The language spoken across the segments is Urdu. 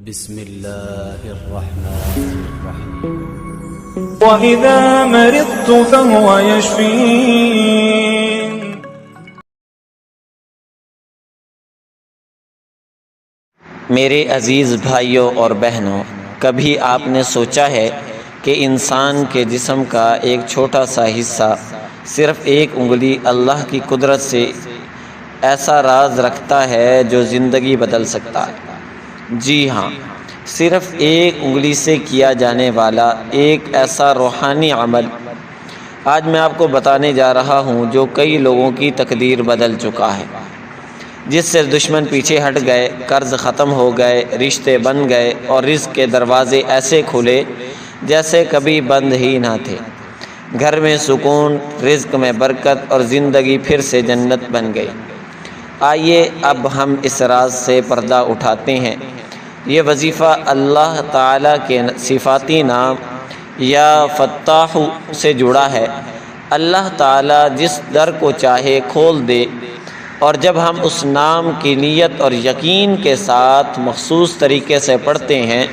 بسم اللہ الرحمن الرحیم وَإِذَا مَرِضْتُ فَهُوَ يَشْفِينِ۔ میرے عزیز بھائیوں اور بہنوں، کبھی آپ نے سوچا ہے کہ انسان کے جسم کا ایک چھوٹا سا حصہ، صرف ایک انگلی، اللہ کی قدرت سے ایسا راز رکھتا ہے جو زندگی بدل سکتا ہے؟ جی ہاں، صرف ایک انگلی سے کیا جانے والا ایک ایسا روحانی عمل آج میں آپ کو بتانے جا رہا ہوں جو کئی لوگوں کی تقدیر بدل چکا ہے، جس سے دشمن پیچھے ہٹ گئے، قرض ختم ہو گئے، رشتے بن گئے اور رزق کے دروازے ایسے کھلے جیسے کبھی بند ہی نہ تھے۔ گھر میں سکون، رزق میں برکت اور زندگی پھر سے جنت بن گئی۔ آئیے اب ہم اس راز سے پردہ اٹھاتے ہیں۔ یہ وظیفہ اللہ تعالیٰ کے صفاتی نام یا فتاح سے جڑا ہے۔ اللہ تعالیٰ جس در کو چاہے کھول دے، اور جب ہم اس نام کی نیت اور یقین کے ساتھ مخصوص طریقے سے پڑھتے ہیں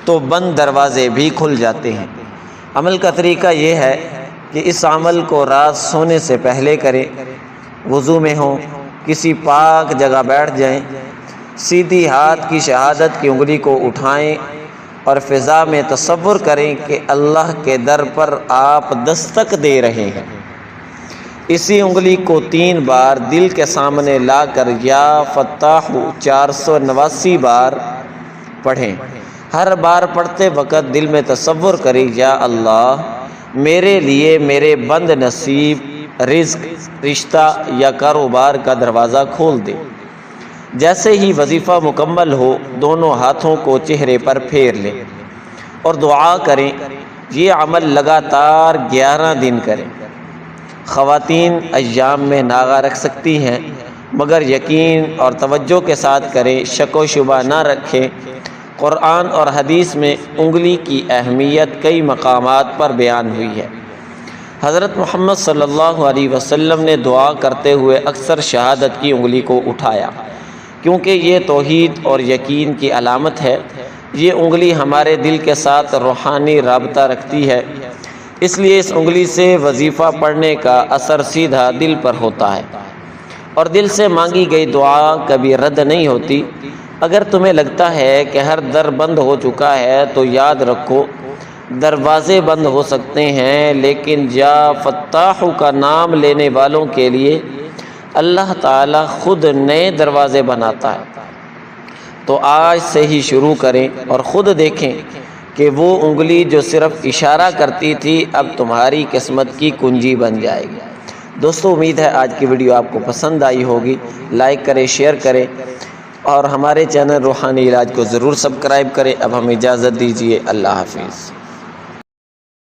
تو بند دروازے بھی کھل جاتے ہیں۔ عمل کا طریقہ یہ ہے کہ اس عمل کو رات سونے سے پہلے کریں، وضو میں ہوں، کسی پاک جگہ بیٹھ جائیں، سیدھی ہاتھ کی شہادت کی انگلی کو اٹھائیں اور فضا میں تصور کریں کہ اللہ کے در پر آپ دستک دے رہے ہیں۔ اسی انگلی کو 3 بار دل کے سامنے لا کر یا فتاح 489 بار پڑھیں۔ ہر بار پڑھتے وقت دل میں تصور کریں، یا اللہ میرے لیے میرے بند نصیب رزق، رشتہ یا کاروبار کا دروازہ کھول دے۔ جیسے ہی وظیفہ مکمل ہو، دونوں ہاتھوں کو چہرے پر پھیر لیں اور دعا کریں۔ یہ عمل لگاتار 11 دن کریں۔ خواتین ایام میں ناغہ رکھ سکتی ہیں، مگر یقین اور توجہ کے ساتھ کریں، شک و شبہ نہ رکھیں۔ قرآن اور حدیث میں انگلی کی اہمیت کئی مقامات پر بیان ہوئی ہے۔ حضرت محمد صلی اللہ علیہ وسلم نے دعا کرتے ہوئے اکثر شہادت کی انگلی کو اٹھایا، کیونکہ یہ توحید اور یقین کی علامت ہے۔ یہ انگلی ہمارے دل کے ساتھ روحانی رابطہ رکھتی ہے، اس لیے اس انگلی سے وظیفہ پڑھنے کا اثر سیدھا دل پر ہوتا ہے، اور دل سے مانگی گئی دعا کبھی رد نہیں ہوتی۔ اگر تمہیں لگتا ہے کہ ہر در بند ہو چکا ہے تو یاد رکھو، دروازے بند ہو سکتے ہیں، لیکن یا فتاح کا نام لینے والوں کے لیے اللہ تعالیٰ خود نئے دروازے بناتا ہے۔ تو آج سے ہی شروع کریں اور خود دیکھیں کہ وہ انگلی جو صرف اشارہ کرتی تھی اب تمہاری قسمت کی کنجی بن جائے گی۔ دوستو، امید ہے آج کی ویڈیو آپ کو پسند آئی ہوگی۔ لائک کریں، شیئر کریں اور ہمارے چینل روحانی علاج کو ضرور سبسکرائب کریں۔ اب ہمیں اجازت دیجیے، اللہ حافظ۔